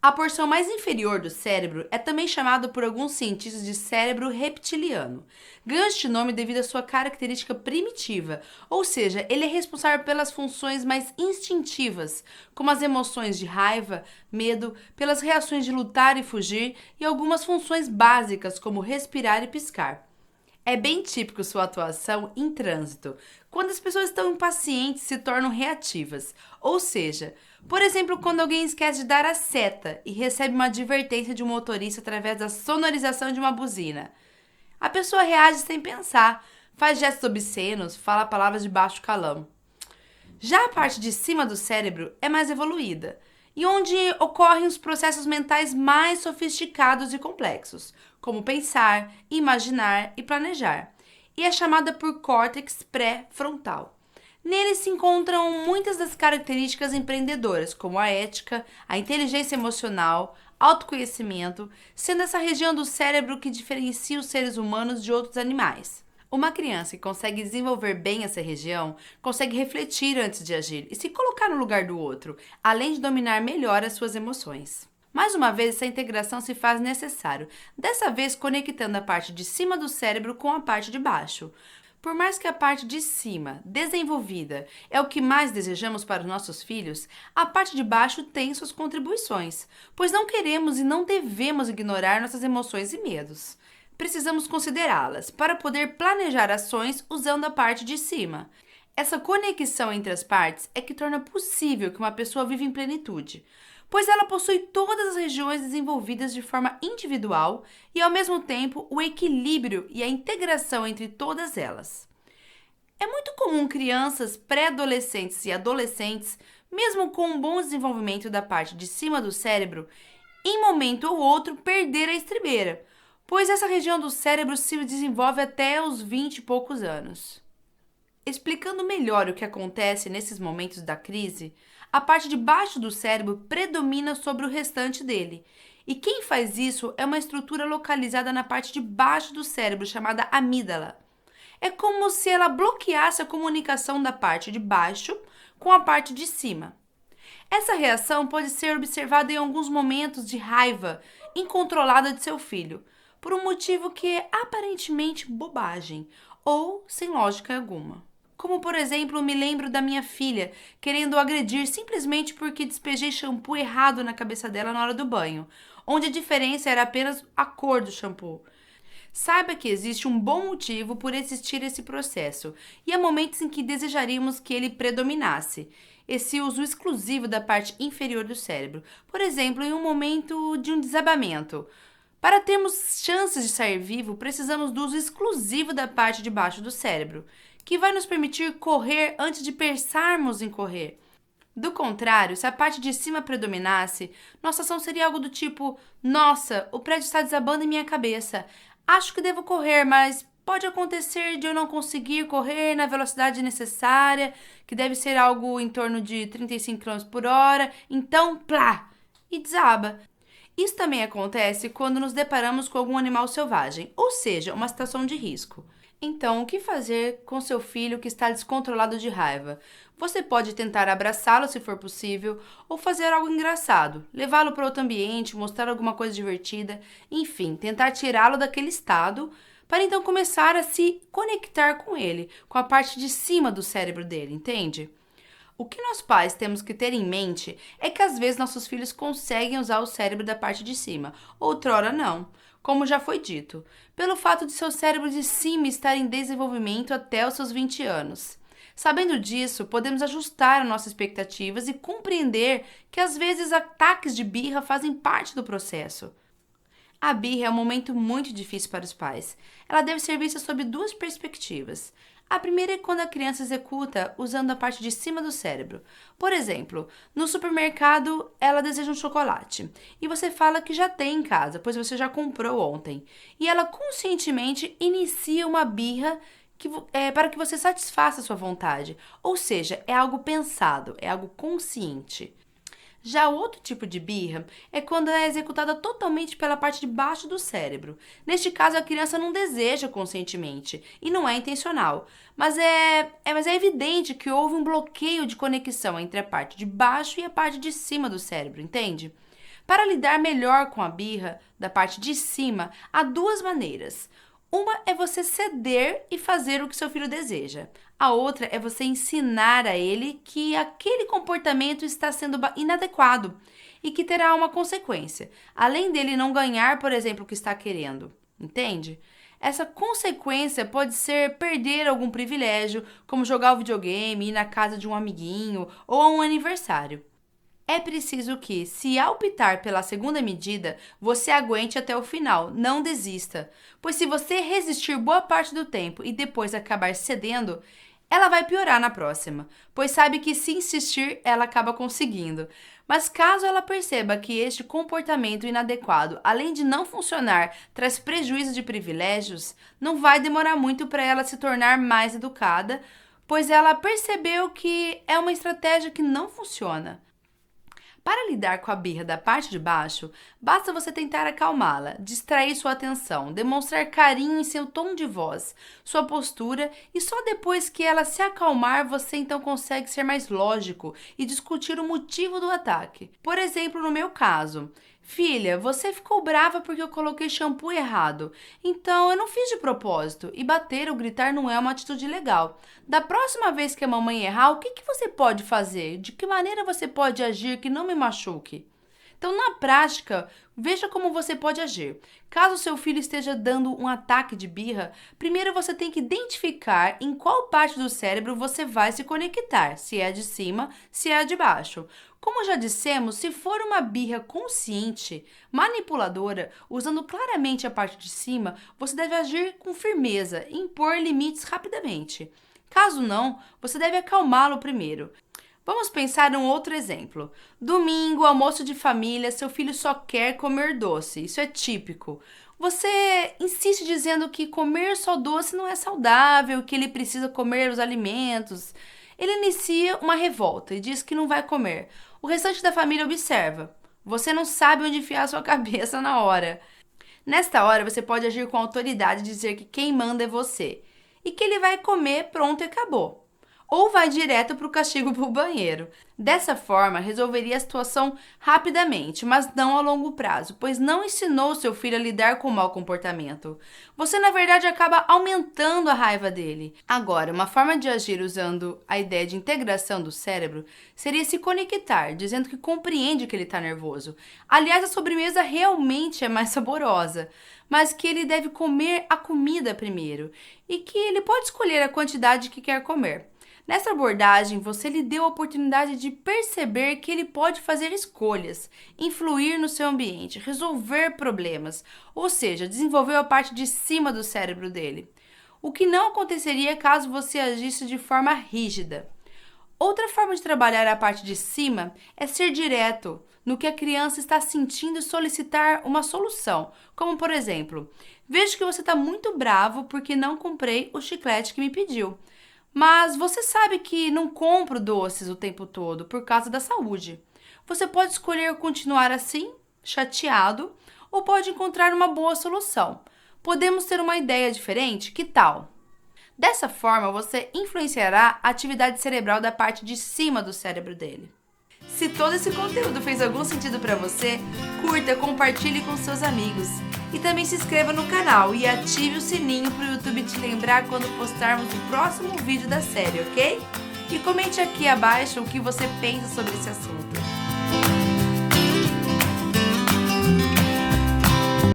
A porção mais inferior do cérebro é também chamado por alguns cientistas de cérebro reptiliano. Ganha este nome devido à sua característica primitiva, ou seja, ele é responsável pelas funções mais instintivas, como as emoções de raiva, medo, pelas reações de lutar e fugir e algumas funções básicas, como respirar e piscar. É bem típico sua atuação em trânsito, quando as pessoas estão impacientes e se tornam reativas. Ou seja, por exemplo, quando alguém esquece de dar a seta e recebe uma advertência de um motorista através da sonorização de uma buzina. A pessoa reage sem pensar, faz gestos obscenos, fala palavras de baixo calão. Já a parte de cima do cérebro é mais evoluída e onde ocorrem os processos mentais mais sofisticados e complexos, como pensar, imaginar e planejar, e é chamada por córtex pré-frontal. Nele se encontram muitas das características empreendedoras, como a ética, a inteligência emocional, autoconhecimento, sendo essa região do cérebro que diferencia os seres humanos de outros animais. Uma criança que consegue desenvolver bem essa região consegue refletir antes de agir e se colocar no lugar do outro, além de dominar melhor as suas emoções. Mais uma vez, essa integração se faz necessário, dessa vez conectando a parte de cima do cérebro com a parte de baixo. Por mais que a parte de cima, desenvolvida, é o que mais desejamos para os nossos filhos, a parte de baixo tem suas contribuições, pois não queremos e não devemos ignorar nossas emoções e medos. Precisamos considerá-las para poder planejar ações usando a parte de cima. Essa conexão entre as partes é que torna possível que uma pessoa viva em plenitude, pois ela possui todas as regiões desenvolvidas de forma individual e, ao mesmo tempo, o equilíbrio e a integração entre todas elas. É muito comum crianças, pré-adolescentes e adolescentes, mesmo com um bom desenvolvimento da parte de cima do cérebro, em momento ou outro perder a estribeira, pois essa região do cérebro se desenvolve até os 20 e poucos anos. Explicando melhor o que acontece nesses momentos da crise, a parte de baixo do cérebro predomina sobre o restante dele. E quem faz isso é uma estrutura localizada na parte de baixo do cérebro, chamada amígdala. É como se ela bloqueasse a comunicação da parte de baixo com a parte de cima. Essa reação pode ser observada em alguns momentos de raiva incontrolada de seu filho, por um motivo que é aparentemente bobagem ou sem lógica alguma. Como, por exemplo, me lembro da minha filha querendo agredir simplesmente porque despejei shampoo errado na cabeça dela na hora do banho, onde a diferença era apenas a cor do shampoo. Saiba que existe um bom motivo por existir esse processo, e há momentos em que desejaríamos que ele predominasse, esse uso exclusivo da parte inferior do cérebro, por exemplo, em um momento de um desabamento. Para termos chances de sair vivo, precisamos do uso exclusivo da parte de baixo do cérebro, que vai nos permitir correr antes de pensarmos em correr. Do contrário, se a parte de cima predominasse, nossa ação seria algo do tipo: nossa, o prédio está desabando em minha cabeça. Acho que devo correr, mas pode acontecer de eu não conseguir correr na velocidade necessária, que deve ser algo em torno de 35 km por hora, então, plá! E desaba. Isso também acontece quando nos deparamos com algum animal selvagem, ou seja, uma situação de risco. Então, o que fazer com seu filho que está descontrolado de raiva? Você pode tentar abraçá-lo se for possível, ou fazer algo engraçado, levá-lo para outro ambiente, mostrar alguma coisa divertida, enfim, tentar tirá-lo daquele estado, para então começar a se conectar com ele, com a parte de cima do cérebro dele, entende? O que nós pais temos que ter em mente é que às vezes nossos filhos conseguem usar o cérebro da parte de cima, outrora não, como já foi dito, pelo fato de seu cérebro de cima estar em desenvolvimento até os seus 20 anos. Sabendo disso, podemos ajustar as nossas expectativas e compreender que às vezes ataques de birra fazem parte do processo. A birra é um momento muito difícil para os pais. Ela deve ser vista sob duas perspectivas. A primeira é quando a criança executa usando a parte de cima do cérebro. Por exemplo, no supermercado ela deseja um chocolate e você fala que já tem em casa, pois você já comprou ontem. E ela conscientemente inicia uma birra para que você satisfaça a sua vontade. Ou seja, é algo pensado, é algo consciente. Já o outro tipo de birra é quando é executada totalmente pela parte de baixo do cérebro. Neste caso, a criança não deseja conscientemente e não é intencional, mas é evidente que houve um bloqueio de conexão entre a parte de baixo e a parte de cima do cérebro, entende? Para lidar melhor com a birra da parte de cima, há duas maneiras. Uma é você ceder e fazer o que seu filho deseja. A outra é você ensinar a ele que aquele comportamento está sendo inadequado e que terá uma consequência, além dele não ganhar, por exemplo, o que está querendo. Entende? Essa consequência pode ser perder algum privilégio, como jogar o videogame, ir na casa de um amiguinho ou a um aniversário. É preciso que, se optar pela segunda medida, você aguente até o final, não desista. Pois se você resistir boa parte do tempo e depois acabar cedendo, ela vai piorar na próxima, pois sabe que se insistir, ela acaba conseguindo. Mas caso ela perceba que este comportamento inadequado, além de não funcionar, traz prejuízo de privilégios, não vai demorar muito para ela se tornar mais educada, pois ela percebeu que é uma estratégia que não funciona. Para lidar com a birra da parte de baixo, basta você tentar acalmá-la, distrair sua atenção, demonstrar carinho em seu tom de voz, sua postura e só depois que ela se acalmar você então consegue ser mais lógico e discutir o motivo do ataque. Por exemplo, no meu caso, filha, você ficou brava porque eu coloquei shampoo errado. Então, eu não fiz de propósito. E bater ou gritar não é uma atitude legal. Da próxima vez que a mamãe errar, o que você pode fazer? De que maneira você pode agir que não me machuque? Então, na prática, veja como você pode agir. Caso seu filho esteja dando um ataque de birra, primeiro você tem que identificar em qual parte do cérebro você vai se conectar, se é a de cima, se é a de baixo. Como já dissemos, se for uma birra consciente, manipuladora, usando claramente a parte de cima, você deve agir com firmeza e impor limites rapidamente. Caso não, você deve acalmá-lo primeiro. Vamos pensar em um outro exemplo. Domingo, almoço de família, seu filho só quer comer doce. Isso é típico. Você insiste dizendo que comer só doce não é saudável, que ele precisa comer os alimentos. Ele inicia uma revolta e diz que não vai comer. O restante da família observa. Você não sabe onde enfiar sua cabeça na hora. Nesta hora, você pode agir com autoridade e dizer que quem manda é você. E que ele vai comer, pronto e acabou. Ou vai direto para o castigo para o banheiro. Dessa forma, resolveria a situação rapidamente, mas não a longo prazo, pois não ensinou seu filho a lidar com o mau comportamento. Você, na verdade, acaba aumentando a raiva dele. Agora, uma forma de agir usando a ideia de integração do cérebro seria se conectar, dizendo que compreende que ele está nervoso. Aliás, a sobremesa realmente é mais saborosa, mas que ele deve comer a comida primeiro e que ele pode escolher a quantidade que quer comer. Nessa abordagem, você lhe deu a oportunidade de perceber que ele pode fazer escolhas, influir no seu ambiente, resolver problemas, ou seja, desenvolveu a parte de cima do cérebro dele. O que não aconteceria caso você agisse de forma rígida. Outra forma de trabalhar a parte de cima é ser direto no que a criança está sentindo e solicitar uma solução, como por exemplo, vejo que você está muito bravo porque não comprei o chiclete que me pediu. Mas você sabe que não compro doces o tempo todo por causa da saúde. Você pode escolher continuar assim, chateado, ou pode encontrar uma boa solução. Podemos ter uma ideia diferente? Que tal? Dessa forma, você influenciará a atividade cerebral da parte de cima do cérebro dele. Se todo esse conteúdo fez algum sentido para você, curta, compartilhe com seus amigos. E também se inscreva no canal e ative o sininho para o YouTube te lembrar quando postarmos o próximo vídeo da série, ok? E comente aqui abaixo o que você pensa sobre esse assunto.